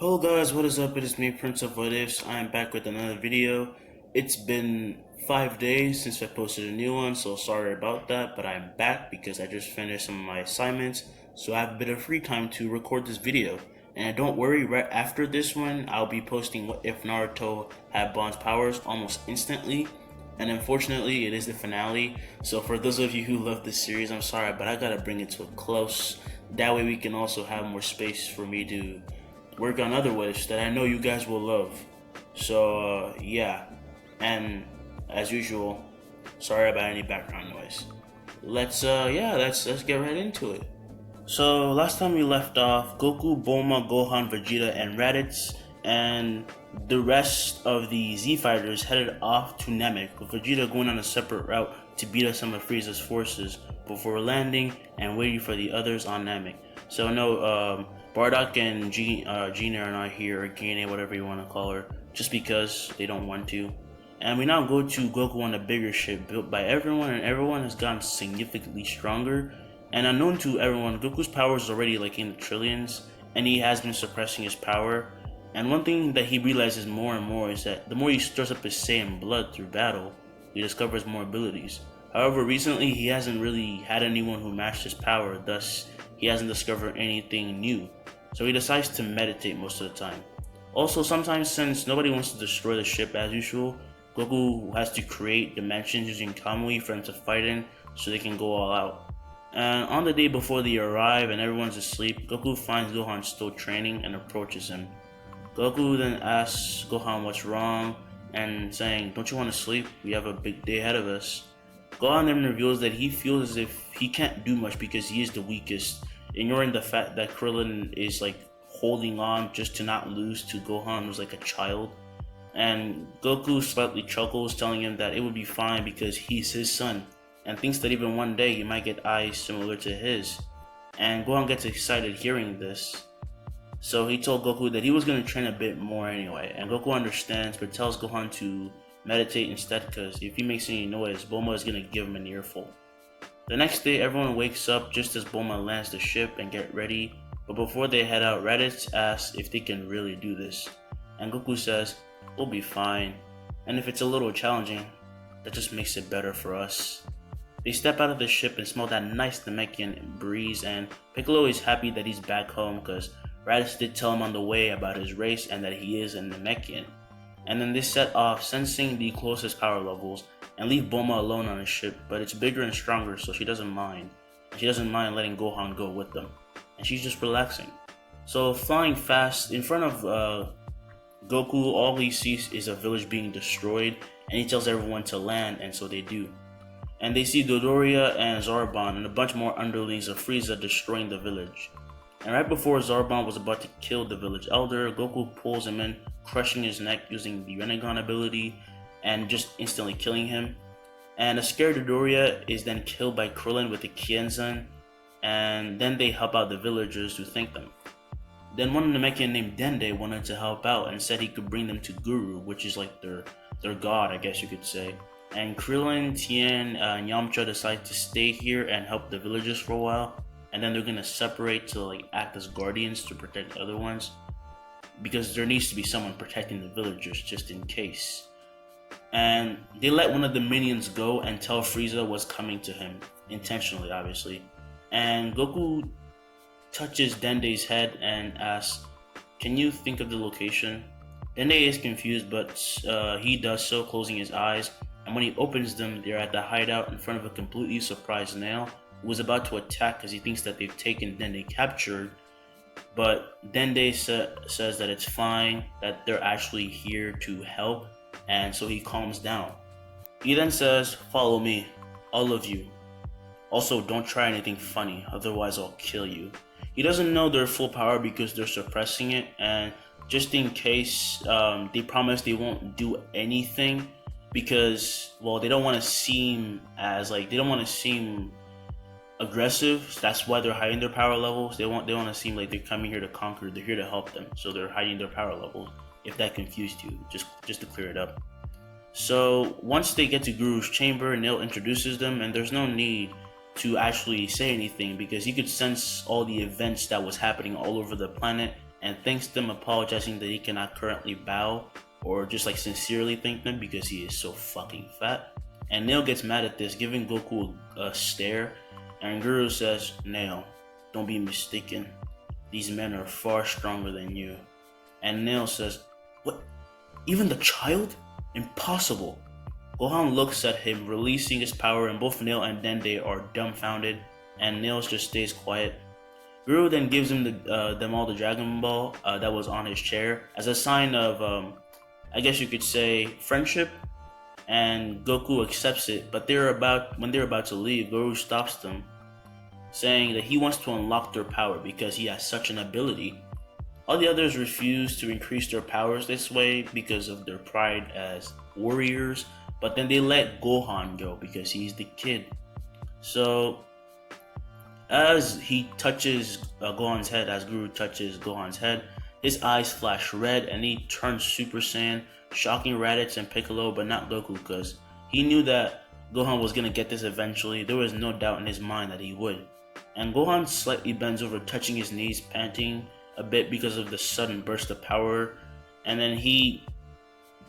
Hello guys, what is up? It is me, Prince of What Ifs. I am back with another video. It's been 5 days since I posted a new one, so sorry about that, but I'm back because I just finished some of my assignments, so I have a bit of free time to record this video. And don't worry, right after this one, I'll be posting What If Naruto Had Bond's powers almost instantly. And unfortunately, it is the finale, so for those of you who love this series, I'm sorry, but I gotta bring it to a close. That way we can also have more space for me to work on other ways that I know you guys will love. So yeah, and as usual, sorry about any background noise. Let's get right into it. So last time we left off, Goku, Bulma, Gohan, Vegeta, and Raditz, and the rest of the Z fighters headed off to Namic, with Vegeta going on a separate route to beat up some of Frieza's forces before landing and waiting for the others on Namic. So no, Bardock and Gina are not here, or Gine, whatever you want to call her, just because they don't want to. And we now go to Goku on a bigger ship built by everyone, and everyone has gotten significantly stronger. And unknown to everyone, Goku's power is already like in the trillions, and he has been suppressing his power. And one thing that he realizes more and more is that the more he stirs up his Saiyan blood through battle, he discovers more abilities. However, recently he hasn't really had anyone who matched his power, thus he hasn't discovered anything new. So he decides to meditate most of the time. Also, sometimes since nobody wants to destroy the ship as usual, Goku has to create dimensions using Kamui for them to fight in so they can go all out. And on the day before they arrive and everyone's asleep, Goku finds Gohan still training and approaches him. Goku then asks Gohan what's wrong and saying, "Don't you want to sleep? We have a big day ahead of us." Gohan then reveals that he feels as if he can't do much because he is the weakest, ignoring the fact that Krillin is like holding on just to not lose to Gohan, who's like a child. And Goku slightly chuckles, telling him that it would be fine because he's his son, and thinks that even one day he might get eyes similar to his. And Gohan gets excited hearing this. So he told Goku that he was going to train a bit more anyway, and Goku understands but tells Gohan to meditate instead because if he makes any noise, Bulma is going to give him an earful. The next day, everyone wakes up just as Bulma lands the ship and get ready, but before they head out, Raditz asks if they can really do this, and Goku says, "We'll be fine, and if it's a little challenging, that just makes it better for us." They step out of the ship and smell that nice Namekian breeze, and Piccolo is happy that he's back home because Raditz did tell him on the way about his race and that he is a Namekian. And then they set off, sensing the closest power levels, and leave Bulma alone on the ship, but it's bigger and stronger, so she doesn't mind. And she doesn't mind letting Gohan go with them. And she's just relaxing. So flying fast, in front of Goku, all he sees is a village being destroyed, and he tells everyone to land, and so they do. And they see Dodoria and Zarbon and a bunch more underlings of Frieza destroying the village. And right before Zarbon was about to kill the village elder, Goku pulls him in, crushing his neck using the Rinnegan ability and just instantly killing him. And a scared Dodoria is then killed by Krillin with the Kienzan, and then they help out the villagers to thank them. Then one Namekian named Dende wanted to help out and said he could bring them to Guru, which is like their god, I guess you could say. And Krillin, Tien, and Yamcha decide to stay here and help the villagers for a while, and then they're gonna separate to like act as guardians to protect the other ones, because there needs to be someone protecting the villagers just in case. And they let one of the minions go and tell Frieza what's coming to him, intentionally obviously. And Goku touches Dende's head and asks, "Can you think of the location?" Dende is confused, but he does so, closing his eyes, and when he opens them, they're at the hideout in front of a completely surprised Nail, who is about to attack because he thinks that they've taken Dende captured. But Dende says that it's fine, that they're actually here to help, and so he calms down. He then says, "Follow me, all of you. Also, don't try anything funny, otherwise I'll kill you." He doesn't know their full power because they're suppressing it, and just in case, they promise they won't do anything because, well, they don't want to seem aggressive. That's why they're hiding their power levels. They want to seem like they're coming here to conquer. They're here to help them, so they're hiding their power levels. If that confused you, just to clear it up. So once they get to Guru's chamber, Nail introduces them, and there's no need to actually say anything because he could sense all the events that was happening all over the planet and thanks them, apologizing that he cannot currently bow or just like sincerely thank them because he is so fucking fat. And Nail gets mad at this, giving Goku a stare, and Guru says, Nail, don't be mistaken. These men are far stronger than you. And Nail says, what? Even the child? Impossible. Gohan looks at him, releasing his power, and both Nail and Dende are dumbfounded, and Nails just stays quiet. Guru then gives him them all the Dragon Ball that was on his chair as a sign of, I guess you could say, friendship. And Goku accepts it, but when they're about to leave, Guru stops them, saying that he wants to unlock their power because he has such an ability. All the others refuse to increase their powers this way because of their pride as warriors, but then they let Gohan go because he's the kid. So as he touches Gohan's head, as Guru touches Gohan's head, his eyes flash red and he turns Super Saiyan, shocking Raditz and Piccolo, but not Goku, because he knew that Gohan was going to get this eventually. There was no doubt in his mind that he would. And Gohan slightly bends over, touching his knees, panting a bit because of the sudden burst of power, and then he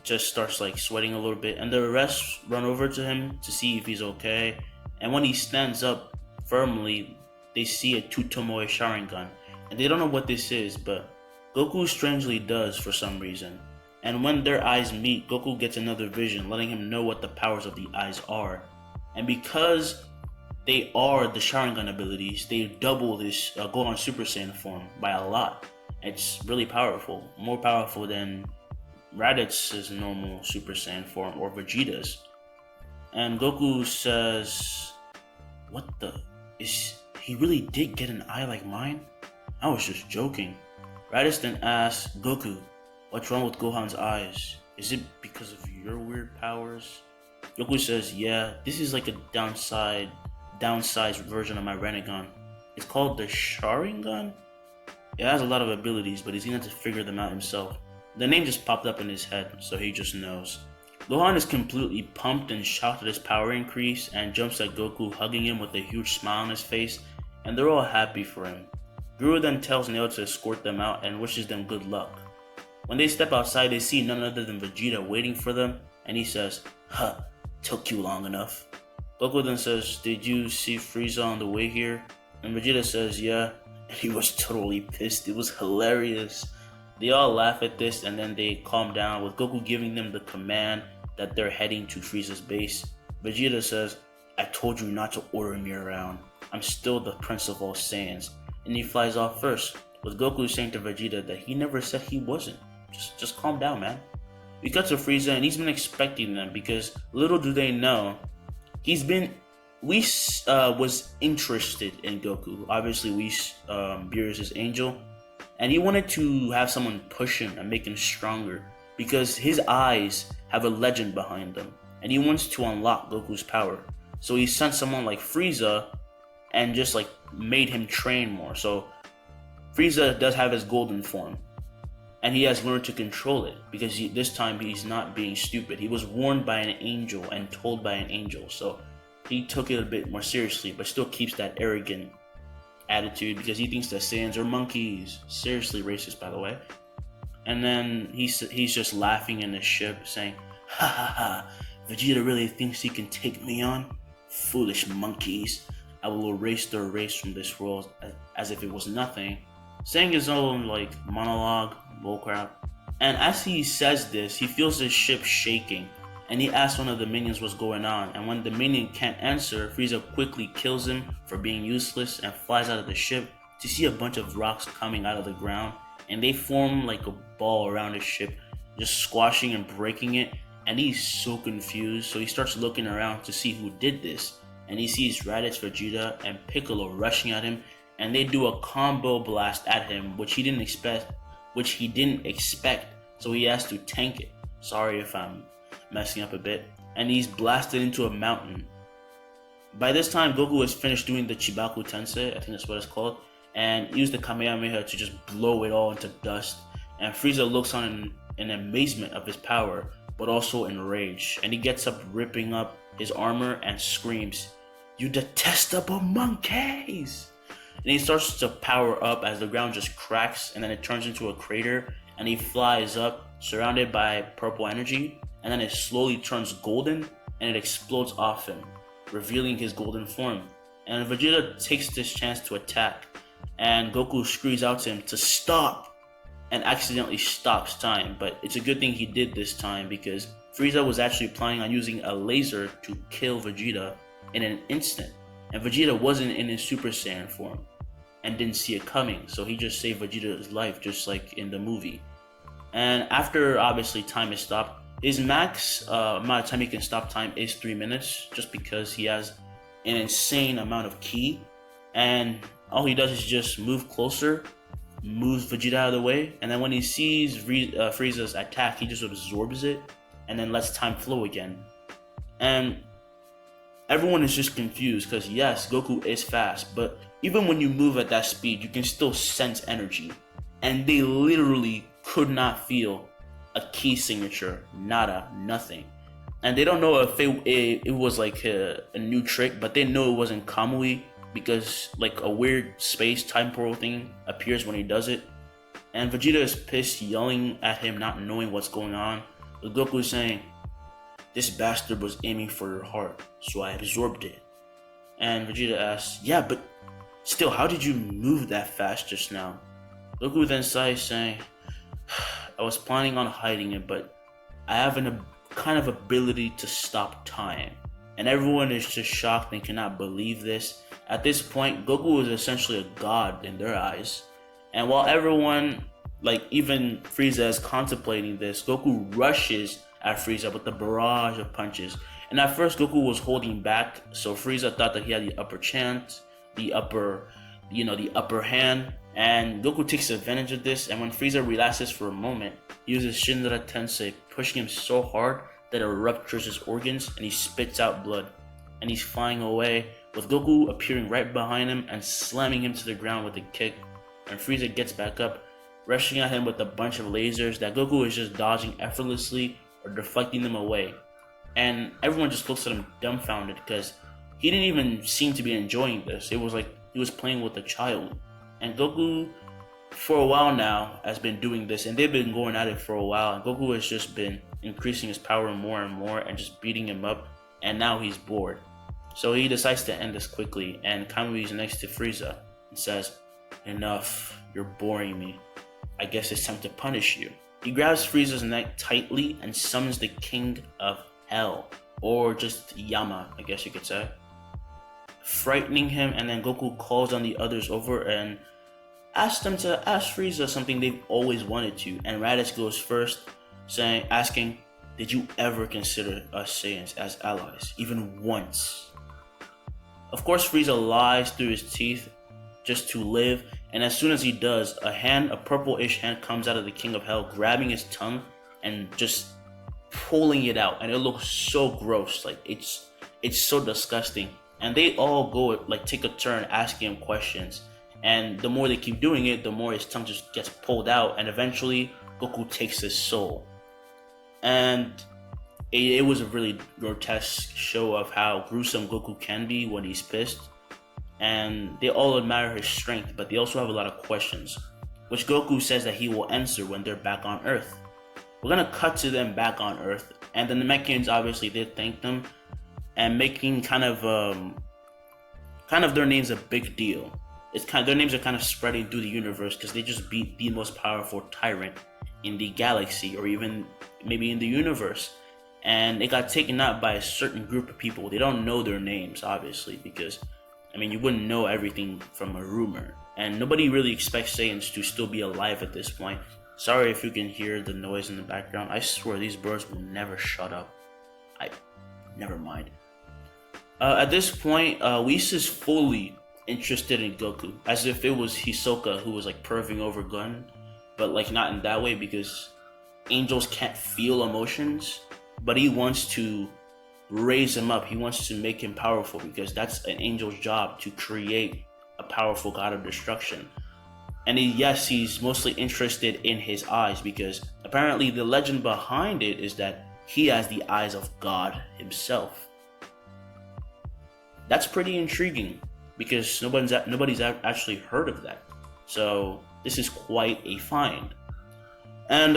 just starts like sweating a little bit, and the rest run over to him to see if he's okay. And when he stands up firmly, they see a Tutomoe Sharingan, and they don't know what this is, but Goku strangely does for some reason. And when their eyes meet, Goku gets another vision, letting him know what the powers of the eyes are. And because they are the Sharingan abilities, they double his Gohan Super Saiyan form by a lot. It's really powerful, more powerful than Raditz's normal Super Saiyan form or Vegeta's. And Goku says, what the? He really did get an eye like mine? I was just joking. Raditz then asks, Goku, what's wrong with Gohan's eyes? Is it because of your weird powers? Goku says, yeah, this is like a downsized version of my Rinnegan. It's called the Sharingan? It has a lot of abilities, but he's gonna have to figure them out himself. The name just popped up in his head, so he just knows. Gohan is completely pumped and shocked at his power increase and jumps at Goku, hugging him with a huge smile on his face, and they're all happy for him. Guru then tells Nail to escort them out and wishes them good luck. When they step outside, they see none other than Vegeta waiting for them, and he says, took you long enough. Goku then says, did you see Frieza on the way here? And Vegeta says, yeah, and he was totally pissed. It was hilarious. They all laugh at this, and then they calm down, with Goku giving them the command that they're heading to Frieza's base. Vegeta says, I told you not to order me around. I'm still the Prince of all Saiyans. And he flies off first, with Goku saying to Vegeta that he never said he wasn't. Just calm down, man. We cut to Frieza, and he's been expecting them because little do they know, was interested in Goku. Obviously, Beerus is Angel, and he wanted to have someone push him and make him stronger because his eyes have a legend behind them, and he wants to unlock Goku's power. So he sent someone like Frieza and just like made him train more. So Frieza does have his golden form, and he has learned to control it because this time he's not being stupid. He was warned by an angel and told by an angel, so he took it a bit more seriously, but still keeps that arrogant attitude because he thinks that Saiyans are monkeys. Seriously racist, by the way. And then he's just laughing in the ship, saying, ha ha ha, Vegeta really thinks he can take me on? Foolish monkeys. I will erase their race from this world as if it was nothing. Saying his own like monologue, bullcrap. And as he says this, he feels his ship shaking, and he asks one of the minions what's going on, and when the minion can't answer, Frieza quickly kills him for being useless and flies out of the ship to see a bunch of rocks coming out of the ground, and they form like a ball around his ship, just squashing and breaking it, and he's so confused, so he starts looking around to see who did this, and he sees Raditz, Vegeta, and Piccolo rushing at him, and they do a combo blast at him, which he didn't expect, so he has to tank it. Sorry if I'm messing up a bit. And he's blasted into a mountain. By this time, Goku has finished doing the Chibaku Tensei, I think that's what it's called, and used the Kamehameha to just blow it all into dust. And Frieza looks on in amazement of his power, but also in rage. And he gets up, ripping up his armor, and screams, "You detestable monkeys!" and he starts to power up as the ground just cracks, and then it turns into a crater, and he flies up surrounded by purple energy, and then it slowly turns golden and it explodes off him, revealing his golden form. And Vegeta takes this chance to attack, and Goku screams out to him to stop and accidentally stops time. But it's a good thing he did this time, because Frieza was actually planning on using a laser to kill Vegeta in an instant, and Vegeta wasn't in his Super Saiyan form and didn't see it coming, so he just saved Vegeta's life, just like in the movie. And after obviously time is stopped, his max amount of time he can stop time is 3 minutes, just because he has an insane amount of ki, and all he does is just move closer, moves Vegeta out of the way, and then when he sees Frieza's attack, he just absorbs it and then lets time flow again. And everyone is just confused, because yes, Goku is fast, but even when you move at that speed, you can still sense energy, and they literally could not feel a key signature, nada, nothing. And they don't know if it was like a new trick, but they know it wasn't Kamui, because like a weird space time portal thing appears when he does it. And Vegeta is pissed, yelling at him, not knowing what's going on. But Goku is saying, "This bastard was aiming for your heart, so I absorbed it." And Vegeta asks, "Yeah, but still, how did you move that fast just now?" Goku then sighs, saying, "I was planning on hiding it, but I have a kind of ability to stop time." And everyone is just shocked and cannot believe this. At this point, Goku is essentially a god in their eyes. And while everyone, like even Frieza, is contemplating this, Goku rushes at Frieza with a barrage of punches. And at first, Goku was holding back, so Frieza thought that he had the upper chance, the upper hand. And Goku takes advantage of this, and when Frieza relaxes for a moment, he uses Shinra Tensei, pushing him so hard that it ruptures his organs and he spits out blood. And he's flying away, with Goku appearing right behind him and slamming him to the ground with a kick. And Frieza gets back up, rushing at him with a bunch of lasers that Goku is just dodging effortlessly or deflecting them away. And everyone just looks at him dumbfounded, because he didn't even seem to be enjoying this. It was like he was playing with a child. And Goku, for a while now, has been doing this, and they've been going at it for a while, and Goku has just been increasing his power more and more and just beating him up, and now he's bored. So he decides to end this quickly, and Kamui is next to Frieza and says, "Enough, you're boring me. I guess it's time to punish you." He grabs Frieza's neck tightly and summons the King of Hell, or just Yama, I guess you could say, frightening him. And then Goku calls on the others over and asks them to ask Frieza something they've always wanted to. And Raditz goes first, asking, "Did you ever consider us Saiyans as allies, even once?" Of course, Frieza lies through his teeth just to live, and as soon as he does, a purple-ish hand comes out of the King of Hell, grabbing his tongue and just pulling it out, and it looks so gross. Like it's so disgusting. And they all go like take a turn asking him questions, and the more they keep doing it, the more his tongue just gets pulled out, and eventually Goku takes his soul. And it was a really grotesque show of how gruesome Goku can be when he's pissed. And they all admire his strength, but they also have a lot of questions, which Goku says that he will answer when they're back on Earth. We're gonna cut to them back on Earth, and the Namekians obviously did thank them, and making kind of their names a big deal. Their names are kind of spreading through the universe, because they just beat the most powerful tyrant in the galaxy, or even maybe in the universe. And it got taken out by a certain group of people. They don't know their names, obviously, because you wouldn't know everything from a rumor. And nobody really expects Saiyans to still be alive at this point. Sorry if you can hear the noise in the background. I swear these birds will never shut up. Never mind. At this point, Whis is fully interested in Goku, as if it was Hisoka who was like perving over Gun, but like not in that way, because angels can't feel emotions. But he wants to raise him up. He wants to make him powerful, because that's an angel's job, to create a powerful god of destruction. And he's mostly interested in his eyes, because apparently the legend behind it is that he has the eyes of God himself. That's pretty intriguing. because nobody's actually heard of that. So this is quite a find. And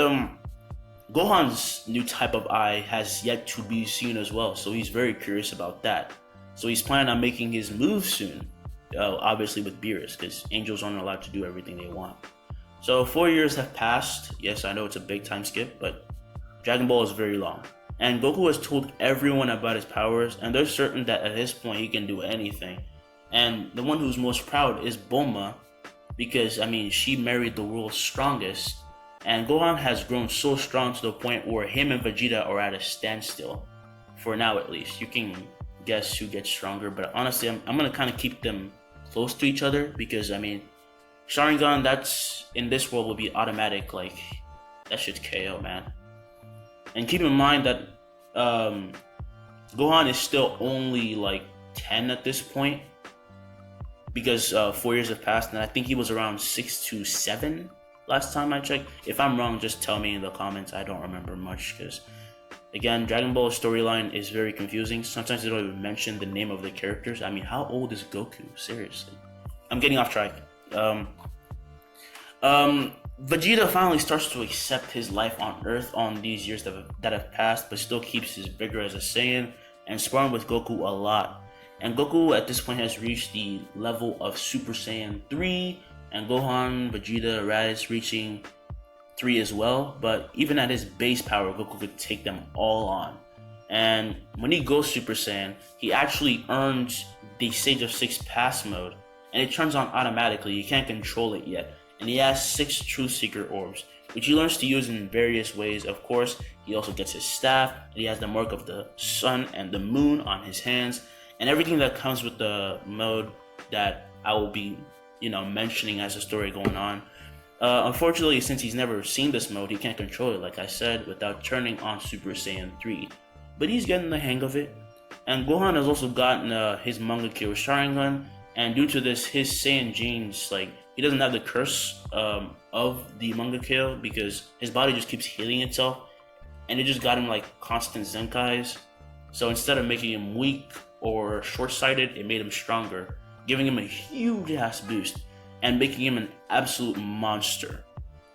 Gohan's new type of eye has yet to be seen as well, so he's very curious about that. So he's planning on making his move soon, obviously with Beerus, because angels aren't allowed to do everything they want. So 4 years have passed. Yes, I know it's a big time skip, but Dragon Ball is very long. And Goku has told everyone about his powers, and they're certain that at this point he can do anything. And the one who's most proud is Bulma, because, I mean, she married the world's strongest. And Gohan has grown so strong to the point where him and Vegeta are at a standstill. For now, at least. You can guess who gets stronger, but honestly, I'm gonna kind of keep them close to each other, because, I mean, Sharingan, that's, in this world, will be automatic. Like, that shit's KO, man. And keep in mind that Gohan is still only like 10 at this point, because 4 years have passed, and I think he was around 6 to 7 last time I checked. If I'm wrong, just tell me in the comments. I don't remember much, because again, Dragon Ball storyline is very confusing. Sometimes they don't even mention the name of the characters. I mean, how old is Goku? Seriously. I'm getting off track. Vegeta finally starts to accept his life on Earth on these years that have passed, but still keeps his vigor as a Saiyan and sparring with Goku a lot. And Goku at this point has reached the level of Super Saiyan 3, and Gohan, Vegeta, Raditz reaching 3 as well. But even at his base power, Goku could take them all on. And when he goes Super Saiyan, he actually earns the Sage of 6 pass mode, and it turns on automatically. You can't control it yet. And he has 6 Truth Seeker orbs, which he learns to use in various ways. Of course, he also gets his staff, and he has the mark of the sun and the moon on his hands, and everything that comes with the mode that I will be, mentioning as the story going on. Unfortunately, since he's never seen this mode, he can't control it, like I said, without turning on Super Saiyan 3. But he's getting the hang of it. And Gohan has also gotten his Mangekyo Sharingan, and due to this, his Saiyan genes, he doesn't have the curse of the Mangekyo, because his body just keeps healing itself, and it just got him constant Zenkais. So instead of making him weak or short-sighted, it made him stronger, giving him a huge ass boost and making him an absolute monster.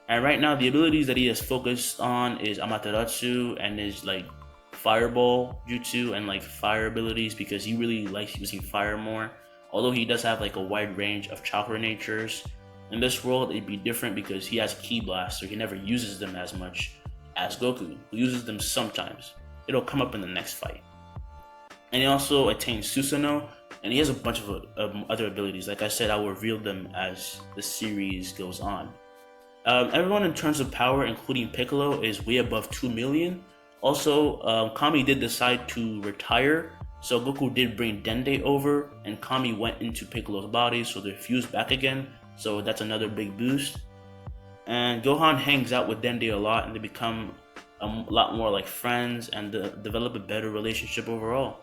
And right now, the abilities that he has focused on is Amaterasu and his Fireball Jutsu and fire abilities, because he really likes using fire more. Although he does have a wide range of chakra natures. In this world, it'd be different because he has Ki Blast, so he never uses them as much as Goku, who uses them sometimes. It'll come up in the next fight. And he also attains Susanoo, and he has a bunch of other abilities. Like I said, I'll reveal them as the series goes on. Everyone in terms of power, including Piccolo, is way above 2 million. Also, Kami did decide to retire, so Goku did bring Dende over, and Kami went into Piccolo's body, so they're fused back again, so that's another big boost. And Gohan hangs out with Dende a lot, and they become a lot more like friends, and develop a better relationship overall.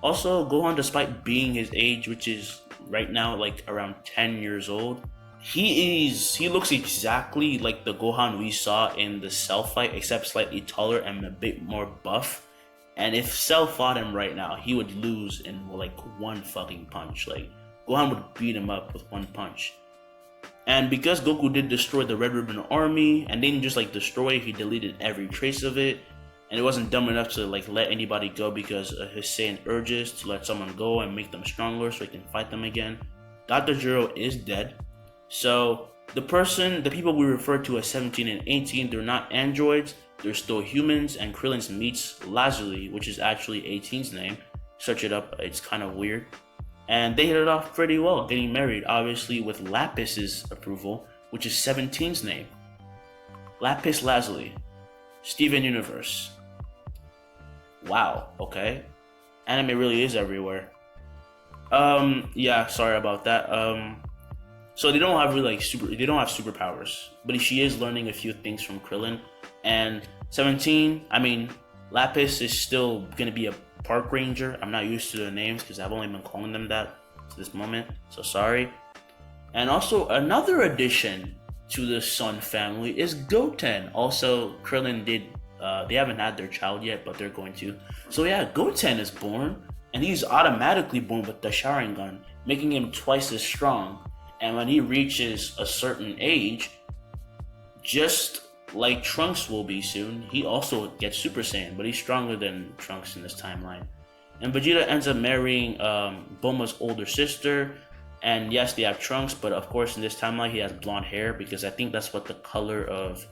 Also, Gohan, despite being his age, which is right now around 10 years old, he looks exactly like the Gohan we saw in the Cell fight, except slightly taller and a bit more buff. And if Cell fought him right now, he would lose in one fucking punch. Gohan would beat him up with one punch. And because Goku did destroy the Red Ribbon Army, and didn't just destroy it, he deleted every trace of it. And it wasn't dumb enough to let anybody go because of his Saiyan urges to let someone go and make them stronger so he can fight them again. Dr. Gero is dead. So the people we refer to as 17 and 18, they're not androids, they're still humans, and Krillin meets Lazuli, which is actually 18's name. Search it up, it's kind of weird. And they hit it off pretty well, getting married, obviously with Lapis's approval, which is 17's name. Lapis Lazuli. Steven Universe. Wow, okay. Anime really is everywhere. Yeah, sorry about that. So they don't have they don't have superpowers, but she is learning a few things from Krillin. And 17, Lapis is still gonna be a park ranger. I'm not used to the names because I've only been calling them that to this moment, so sorry. And also another addition to the Sun family is Goten. Also, Krillin they haven't had their child yet, but they're going to. So yeah, Goten is born, and he's automatically born with the Sharingan, making him twice as strong. And when he reaches a certain age, just like Trunks will be soon, he also gets Super Saiyan, but he's stronger than Trunks in this timeline. And Vegeta ends up marrying Bulma's older sister, and yes, they have Trunks, but of course in this timeline he has blonde hair because I think that's what the color of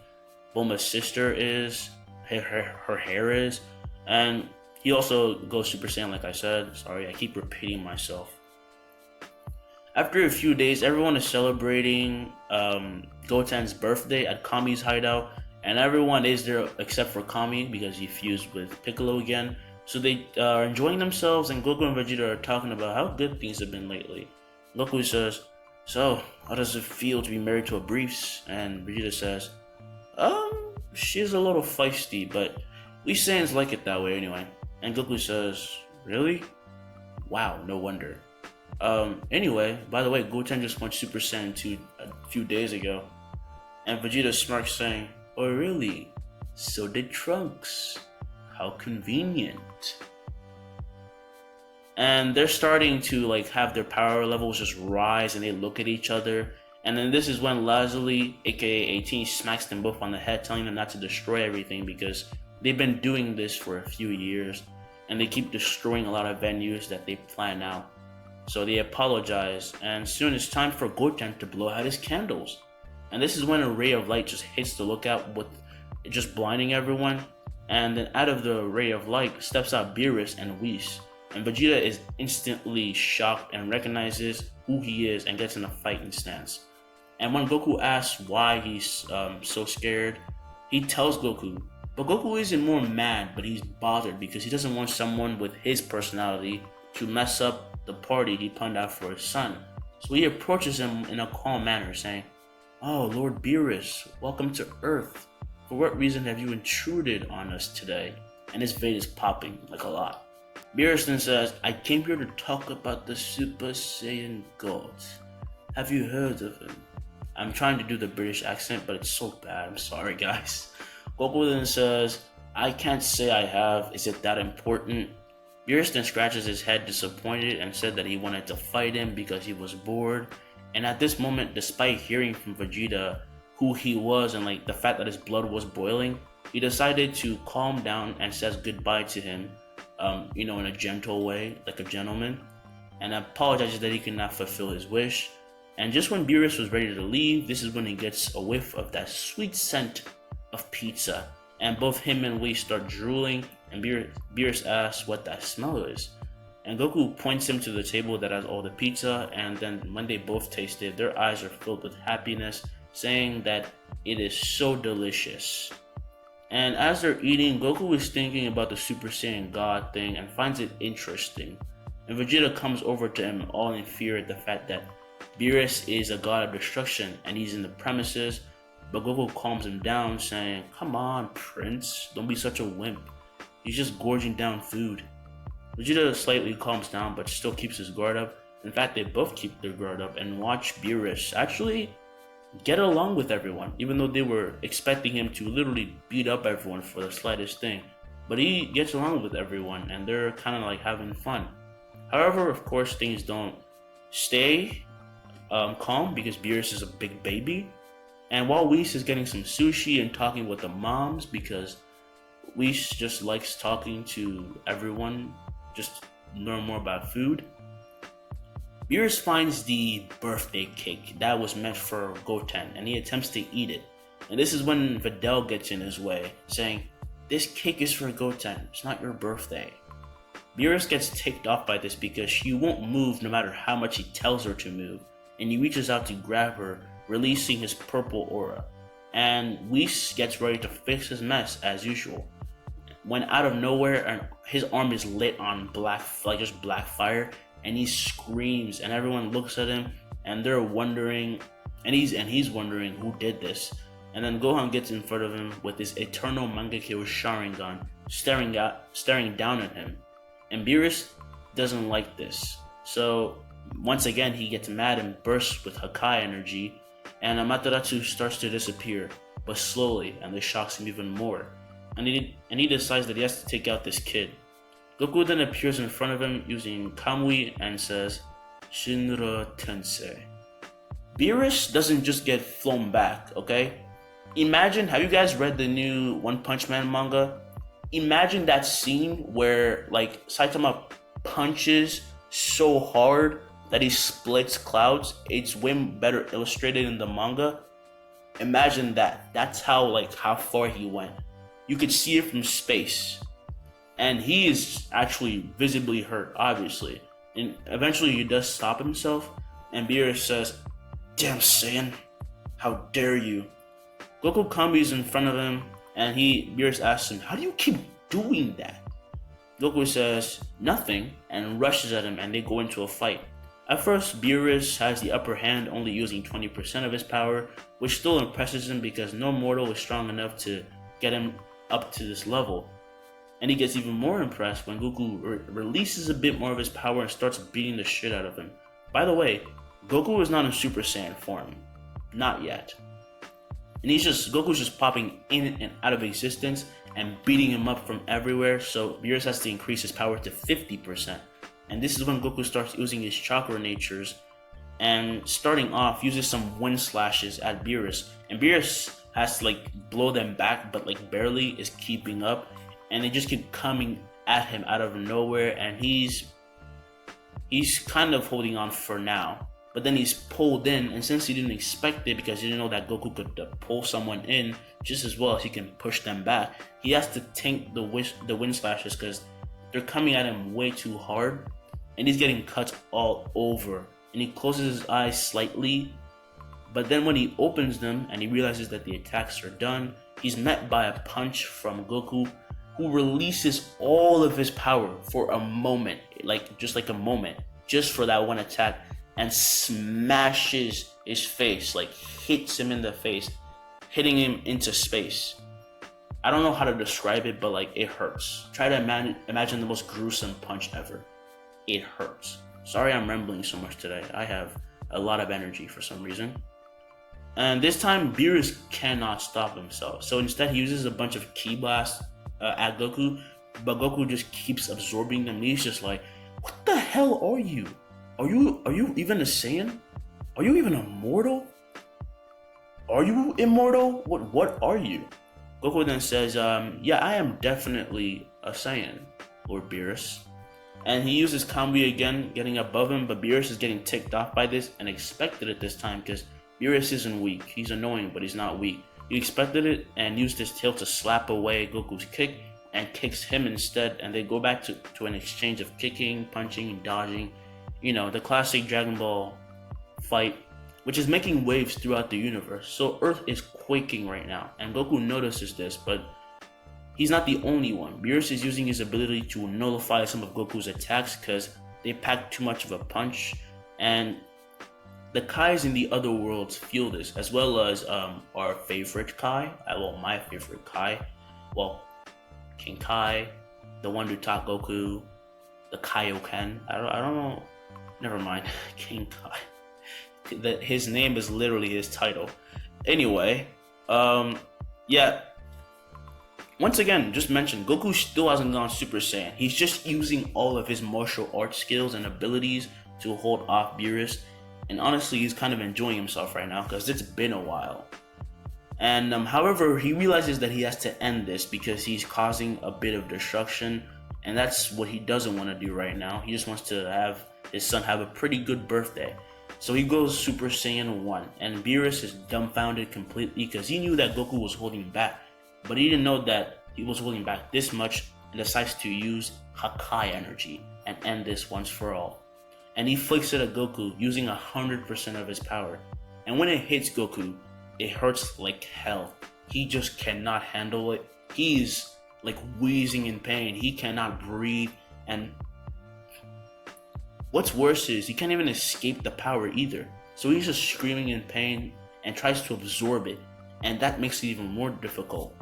Bulma's sister is, her hair is, and he also goes Super Saiyan like I said. Sorry, I keep repeating myself. After a few days, everyone is celebrating Goten's birthday at Kami's hideout, and everyone is there except for Kami because he fused with Piccolo again. So they are enjoying themselves, and Goku and Vegeta are talking about how good things have been lately. Goku says, "So, how does it feel to be married to a Briefs?" And Vegeta says, she's a little feisty, but we Saiyans like it that way anyway." And Goku says, "Really? Wow, no wonder." Anyway, by the way, Goten just went Super Saiyan 2 a few days ago. And Vegeta smirks saying, "Oh really? So did Trunks. How convenient." And they're starting to like have their power levels just rise, and they look at each other. And then this is when Lazuli, aka 18, smacks them both on the head, telling them not to destroy everything because they've been doing this for a few years, and they keep destroying a lot of venues that they plan out. So they apologize, and soon it's time for Goten to blow out his candles. And this is when a ray of light just hits the lookout, with just blinding everyone. And then out of the ray of light steps out Beerus and Whis. And Vegeta is instantly shocked and recognizes who he is and gets in a fighting stance. And when Goku asks why he's so scared, he tells Goku. But Goku isn't more mad, but he's bothered because he doesn't want someone with his personality to mess up the party he planned out for his son. So he approaches him in a calm manner, saying, "Oh, Lord Beerus, welcome to Earth. For what reason have you intruded on us today?" And his face is popping like a lot. Beerus then says, "I came here to talk about the Super Saiyan God. Have you heard of him?" I'm trying to do the British accent, but it's so bad. I'm sorry, guys. Goku then says, "I can't say I have. Is it that important?" Beerus then scratches his head disappointed and said that he wanted to fight him because he was bored. And at this moment, despite hearing from Vegeta who he was and like the fact that his blood was boiling, he decided to calm down and says goodbye to him, in a gentle way, like a gentleman, and apologizes that he could not fulfill his wish. And just when Beerus was ready to leave, this is when he gets a whiff of that sweet scent of pizza, and both him and Whis start drooling, and Beerus asks what that smell is. And Goku points him to the table that has all the pizza, and then when they both taste it, their eyes are filled with happiness, saying that it is so delicious. And as they're eating, Goku is thinking about the Super Saiyan God thing and finds it interesting. And Vegeta comes over to him all in fear at the fact that Beerus is a god of destruction and he's in the premises, but Goku calms him down, saying, "Come on, Prince, don't be such a wimp. He's just gorging down food." Vegeta slightly calms down but still keeps his guard up. In fact, they both keep their guard up and watch Beerus actually get along with everyone, even though they were expecting him to literally beat up everyone for the slightest thing. But he gets along with everyone and they're kind of like having fun. However, of course, things don't stay calm because Beerus is a big baby. And while Whis is getting some sushi and talking with the moms, because Whis just likes talking to everyone, just learn more about food, Beerus finds the birthday cake that was meant for Goten and he attempts to eat it. And this is when Videl gets in his way, saying, "This cake is for Goten, it's not your birthday." Beerus gets ticked off by this because she won't move no matter how much he tells her to move, and he reaches out to grab her, releasing his purple aura. And Whis gets ready to fix his mess as usual, when out of nowhere his arm is lit on black fire, and he screams, and everyone looks at him and they're wondering, and he's wondering who did this. And then Gohan gets in front of him with his eternal Mangekyo Sharingan staring down at him, and Beerus doesn't like this. So once again he gets mad and bursts with Hakai energy, and Amaterasu starts to disappear, but slowly, and this shocks him even more. And he decides that he has to take out this kid. Goku then appears in front of him using Kamui and says, Shinra Tensei. Beerus doesn't just get flown back, okay? Imagine, have you guys read the new One Punch Man manga? Imagine that scene where like Saitama punches so hard that he splits clouds. It's way better illustrated in the manga. Imagine that. That's how far he went. You could see it from space. And he is actually visibly hurt, obviously. And eventually he does stop himself, and Beerus says, "Damn Saiyan, how dare you?" Goku comes in front of him, and Beerus asks him, "How do you keep doing that?" Goku says nothing and rushes at him, and they go into a fight. At first, Beerus has the upper hand, only using 20% of his power, which still impresses him because no mortal is strong enough to get him up to this level. And he gets even more impressed when Goku releases a bit more of his power and starts beating the shit out of him. By the way, Goku is not in Super Saiyan form. Not yet. And Goku's just popping in and out of existence and beating him up from everywhere, so Beerus has to increase his power to 50%. And this is when Goku starts using his chakra natures, and starting off uses some wind slashes at Beerus. And Beerus has to blow them back, but barely is keeping up. And they just keep coming at him out of nowhere, and he's kind of holding on for now. But then he's pulled in, and since he didn't expect it because he didn't know that Goku could pull someone in just as well as he can push them back, he has to tank the wind slashes because they're coming at him way too hard, and he's getting cuts all over. And he closes his eyes slightly, but then when he opens them and he realizes that the attacks are done, he's met by a punch from Goku, who releases all of his power for a moment, just for that one attack, and smashes his face, hits him in the face, hitting him into space. I don't know how to describe it, but it hurts. Try to imagine the most gruesome punch ever. It hurts. Sorry I'm rambling so much today. I have a lot of energy for some reason. And this time, Beerus cannot stop himself. So instead, he uses a bunch of ki blasts at Goku, but Goku just keeps absorbing them. And he's just like, "What the hell are you? Are you even a Saiyan? Are you even immortal? Are you immortal? What are you?" Goku then says, "Yeah, I am definitely a Saiyan, Lord Beerus." And he uses Kamui again, getting above him, but Beerus is getting ticked off by this and expected it this time because Beerus isn't weak. He's annoying, but he's not weak. He expected it and used his tail to slap away Goku's kick and kicks him instead, and they go back to an exchange of kicking, punching, dodging. The classic Dragon Ball fight, which is making waves throughout the universe. So Earth is quaking right now, and Goku notices this, but he's not the only one. Beerus is using his ability to nullify some of Goku's attacks because they pack too much of a punch, and the Kais in the other worlds feel this, as well as our favorite Kai. My favorite Kai. King Kai, the one who taught Goku, the Kaioken. I don't know. Never mind. King Kai. His name is literally his title. Anyway, yeah. Once again, just mentioned, Goku still hasn't gone Super Saiyan. He's just using all of his martial arts skills and abilities to hold off Beerus. And honestly, he's kind of enjoying himself right now because it's been a while. And however, he realizes that he has to end this because he's causing a bit of destruction. And that's what he doesn't want to do right now. He just wants to have his son have a pretty good birthday. So he goes Super Saiyan 1. And Beerus is dumbfounded completely because he knew that Goku was holding back. But he didn't know that he was holding back this much and decides to use Hakai energy and end this once for all. And he flicks it at Goku using 100% of his power. And when it hits Goku, it hurts like hell. He just cannot handle it. He's wheezing in pain. He cannot breathe. And what's worse is he can't even escape the power either. So he's just screaming in pain and tries to absorb it. And that makes it even more difficult.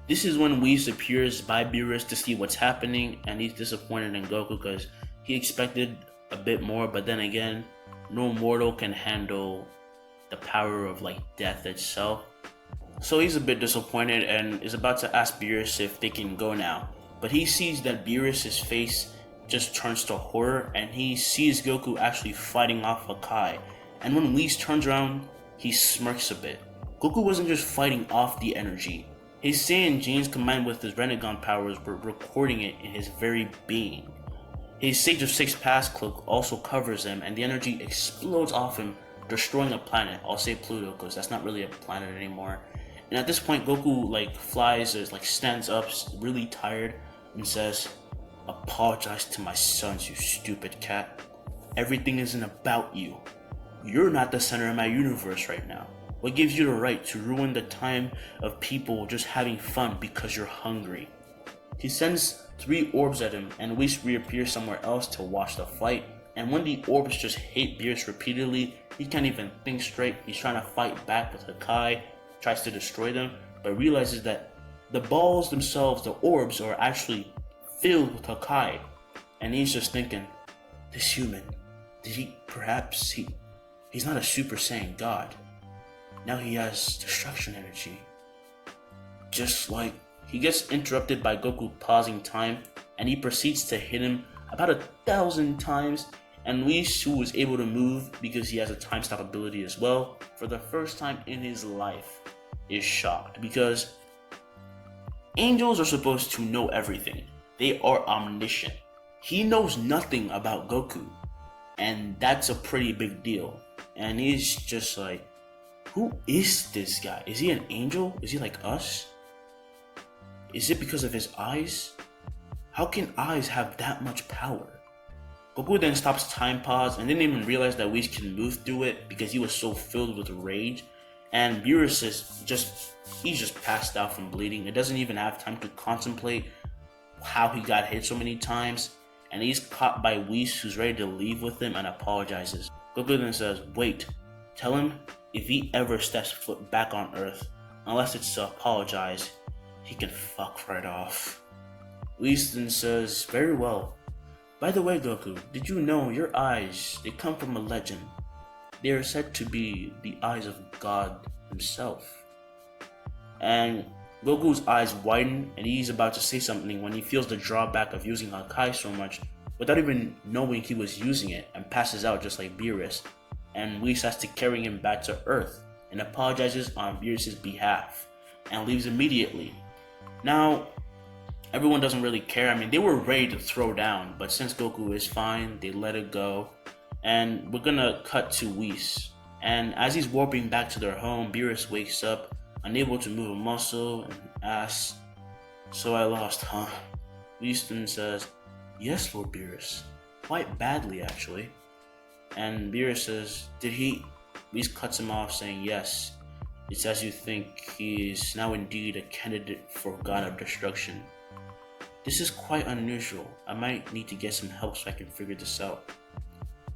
This is when Whis appears by Beerus to see what's happening, and he's disappointed in Goku because he expected a bit more, but then again, no mortal can handle the power of death itself. So he's a bit disappointed and is about to ask Beerus if they can go now. But he sees that Beerus' face just turns to horror, and he sees Goku actually fighting off Hakai. And when Whis turns around, he smirks a bit. Goku wasn't just fighting off the energy. His Saiyan genes combined with his Rinnegan powers were recording it in his very being. His Sage of Six Paths cloak also covers him, and the energy explodes off him, destroying a planet. I'll say Pluto because that's not really a planet anymore. And at this point, Goku flies, stands up, really tired, and says, "Apologize to my sons, you stupid cat. Everything isn't about you. You're not the center of my universe right now. What gives you the right to ruin the time of people just having fun because you're hungry?" He sends 3 orbs at him, and Whis reappears somewhere else to watch the fight. And when the orbs just hit Beerus repeatedly, he can't even think straight. He's trying to fight back with Hakai, tries to destroy them, but realizes that the balls themselves, the orbs, are actually filled with Hakai. And he's just thinking, this human, he's not a Super Saiyan God. Now he has destruction energy. He gets interrupted by Goku pausing time, and he proceeds to hit him about 1,000 times, and Whis, who was able to move because he has a time stop ability as well, for the first time in his life, is shocked because angels are supposed to know everything. They are omniscient. He knows nothing about Goku, and that's a pretty big deal. And he's just like, who is this guy? Is he an angel? Is he like us? Is it because of his eyes? How can eyes have that much power? Goku then stops time pause and didn't even realize that Whis can move through it because he was so filled with rage. And Beerus he's just passed out from bleeding. It doesn't even have time to contemplate how he got hit so many times. And he's caught by Whis, who's ready to leave with him and apologizes. Goku then says, "Wait, tell him if he ever steps foot back on Earth, unless it's to apologize, he can fuck right off." Whis then says, "Very well. By the way, Goku, did you know your eyes, they come from a legend? They are said to be the eyes of God himself." And Goku's eyes widen, and he's about to say something when he feels the drawback of using Hakai so much without even knowing he was using it, and passes out just like Beerus. And Whis has to carry him back to Earth and apologizes on Beerus' behalf and leaves immediately. Now, everyone doesn't really care. I mean, they were ready to throw down, but since Goku is fine, they let it go. And we're gonna cut to Whis. And as he's warping back to their home, Beerus wakes up, unable to move a muscle, and asks, "So I lost, huh?" Whis then says, "Yes, Lord Beerus. Quite badly, actually." And Beerus says, "Did he?" Whis cuts him off, saying, "Yes. It's as you think. He is now indeed a candidate for God of Destruction. This is quite unusual. I might need to get some help so I can figure this out."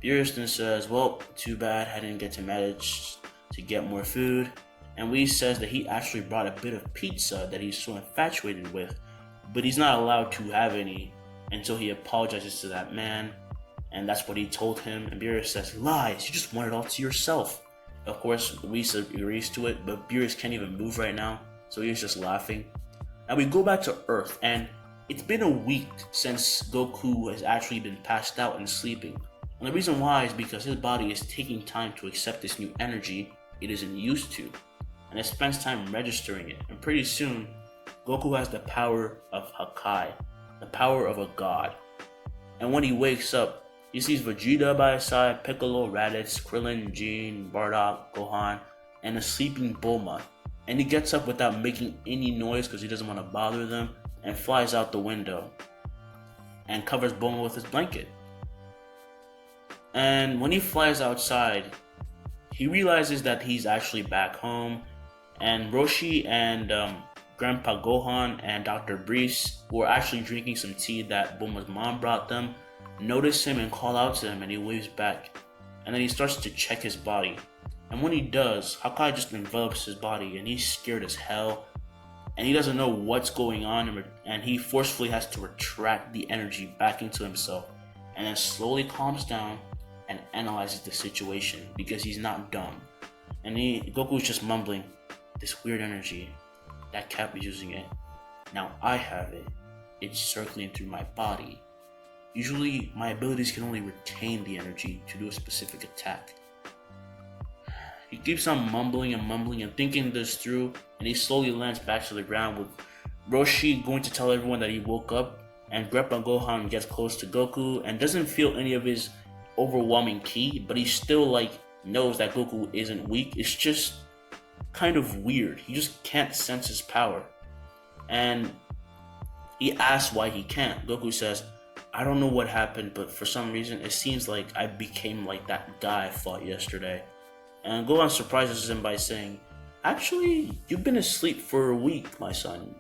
Beerus then says, "Well, too bad I didn't get to manage to get more food." And Whis says that he actually brought a bit of pizza that he's so infatuated with, but he's not allowed to have any until he apologizes to that man. And that's what he told him. And Beerus says, "Lies, you just want it all to yourself." Of course, Whis agrees to it, but Beerus can't even move right now, so he's just laughing. Now we go back to Earth, and it's been a week since Goku has actually been passed out and sleeping. And the reason why is because his body is taking time to accept this new energy it isn't used to, and it spends time registering it. And pretty soon, Goku has the power of Hakai, the power of a god. And when he wakes up, he sees Vegeta by his side, Piccolo, Raditz, Krillin, Jean, Bardock, Gohan, and a sleeping Bulma. And he gets up without making any noise because he doesn't want to bother them, and flies out the window and covers Bulma with his blanket. And when he flies outside, he realizes that he's actually back home, and Roshi and Grandpa Gohan and Dr. Brees, who are actually drinking some tea that Bulma's mom brought them, notice him and call out to him, and he waves back. And then he starts to check his body. And when he does, Hakai just envelops his body, and he's scared as hell. And he doesn't know what's going on, and he forcefully has to retract the energy back into himself, and then slowly calms down and analyzes the situation because he's not dumb. And Goku's just mumbling, "This weird energy, that cat was using it. Now I have it. It's circling through my body. Usually, my abilities can only retain the energy to do a specific attack. He keeps on mumbling and thinking this through, and he slowly lands back to the ground with Roshi going to tell everyone that he woke up, and Grandpa Gohan gets close to Goku and doesn't feel any of his overwhelming ki, but he still knows that Goku isn't weak. It's just kind of weird. He just can't sense his power. And he asks why he can't. Goku says, I don't know what happened, but for some reason it seems like I became like that guy I fought yesterday. And Gohan surprises him by saying, actually, you've been asleep for a week, my son.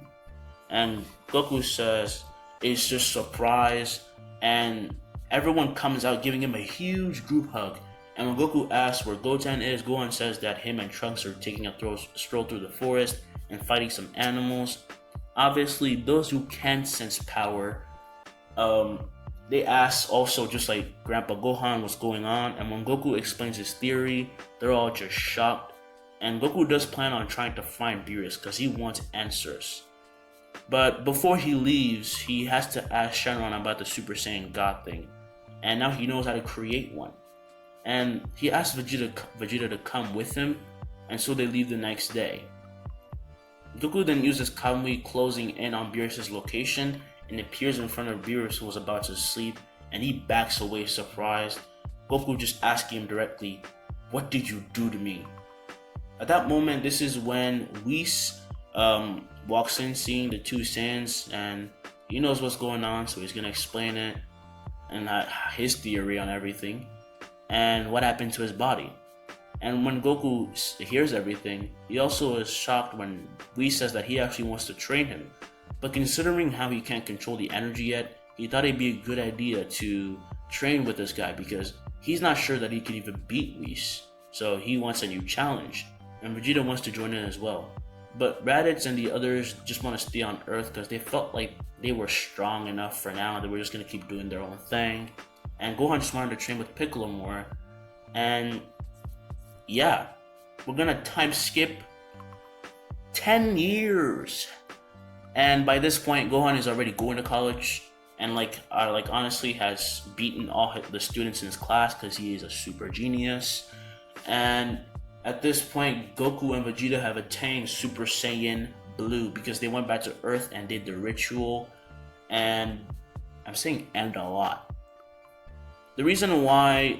And Goku says, it's just surprise, and everyone comes out giving him a huge group hug. And when Goku asks where Goten is, Gohan says that him and Trunks are taking a stroll through the forest and fighting some animals. Obviously, those who can sense power, they ask also, just like Grandpa Gohan, what's going on. And when Goku explains his theory, they're all just shocked. And Goku does plan on trying to find Beerus because he wants answers. But before he leaves, he has to ask Shenron about the Super Saiyan God thing. And now he knows how to create one. And he asks Vegeta to come with him, and so they leave the next day. Goku then uses Kamui closing in on Beerus' location and appears in front of Beerus, who was about to sleep, and he backs away surprised. Goku just asking him directly, what did you do to me? At that moment, this is when Whis walks in seeing the two Saiyans, and he knows what's going on, so he's gonna explain it and his theory on everything and what happened to his body. And when Goku hears everything, he also is shocked when Whis says that he actually wants to train him. But considering how he can't control the energy yet, he thought it'd be a good idea to train with this guy because he's not sure that he can even beat Whis. So he wants a new challenge, and Vegeta wants to join in as well. But Raditz and the others just want to stay on Earth because they felt like they were strong enough for now. They were just going to keep doing their own thing. And Gohan just wanted to train with Piccolo more. And yeah, we're going to time skip 10 years. And by this point, Gohan is already going to college. And honestly has beaten all the students in his class because he is a super genius. And at this point, Goku and Vegeta have attained Super Saiyan Blue because they went back to Earth and did the ritual. And I'm saying "and" a lot. The reason why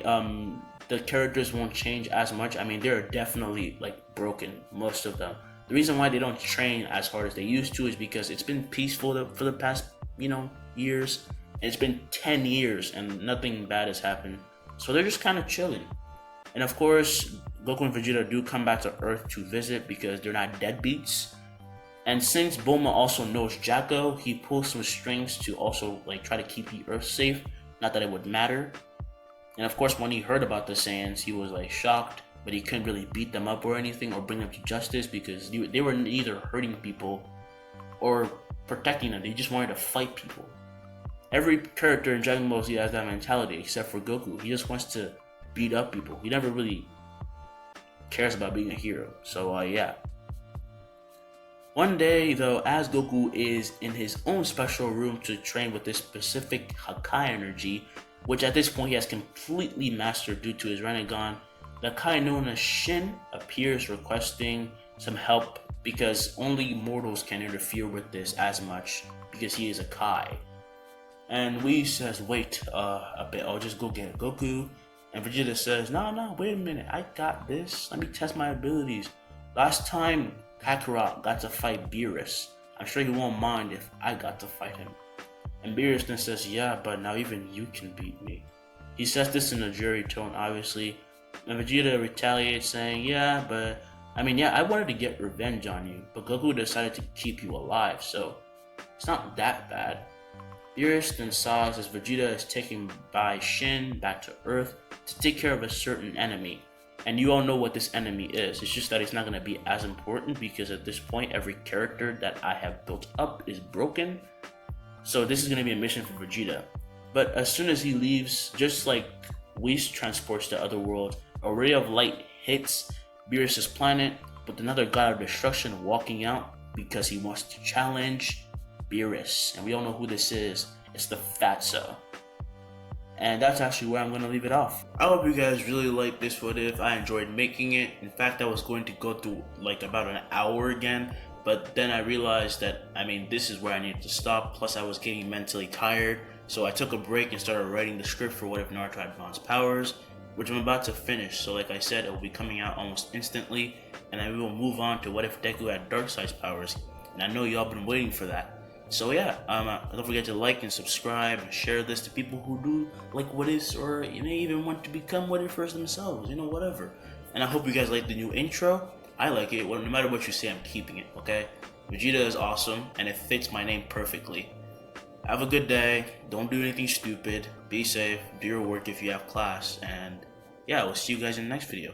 the characters won't change as much, I mean, they're definitely broken, most of them. The reason why they don't train as hard as they used to is because it's been peaceful for the past, years. And it's been 10 years and nothing bad has happened. So they're just kind of chilling. And of course, Goku and Vegeta do come back to Earth to visit because they're not deadbeats. And since Bulma also knows Jacko, he pulls some strings to also try to keep the Earth safe. Not that it would matter. And of course, when he heard about the Saiyans, he was shocked, but he couldn't really beat them up or anything or bring them to justice because they were either hurting people or protecting them. They just wanted to fight people. Every character in Dragon Ball Z has that mentality except for Goku. He just wants to beat up people. He never really cares about being a hero. So yeah. One day though, as Goku is in his own special room to train with this specific Hakai energy, which at this point he has completely mastered due to his Rinnegan, the Kai known as Shin appears requesting some help because only mortals can interfere with this as much because he is a Kai. And Whis says, wait a bit, I'll just go get Goku. And Vegeta says, no, wait a minute, I got this. Let me test my abilities. Last time Kakarot got to fight Beerus, I'm sure he won't mind if I got to fight him. And Beerus then says, yeah, but now even you can beat me. He says this in a jury tone, obviously. And Vegeta retaliates saying, yeah, I wanted to get revenge on you, but Goku decided to keep you alive, so it's not that bad. Beerus then sighs as Vegeta is taken by Shin back to Earth to take care of a certain enemy. And you all know what this enemy is. It's just that it's not going to be as important because at this point every character that I have built up is broken. So this is going to be a mission for Vegeta. But as soon as he leaves, just like Whis transports to other worlds, a ray of light hits Beerus' planet with another god of destruction walking out because he wants to challenge Beerus. And we all know who this is. It's the Fatso. And that's actually where I'm going to leave it off. I hope you guys really liked this what if. I enjoyed making it. In fact, I was going to go through like about an hour again, but then I realized that, this is where I needed to stop. Plus, I was getting mentally tired, so I took a break and started writing the script for What If Naruto Had Advanced Powers, which I'm about to finish. So like I said, it will be coming out almost instantly, and I will move on to What If Deku Had Dark Side's powers, and I know y'all been waiting for that. So yeah, don't forget to like and subscribe and share this to people who do like what ifs, or you may even want to become what ifers themselves, whatever. And I hope you guys like the new intro. I like it. Well, no matter what you say, I'm keeping it, okay? Vegeta is awesome, and it fits my name perfectly. Have a good day. Don't do anything stupid. Be safe. Do your work if you have class. And yeah, we'll see you guys in the next video.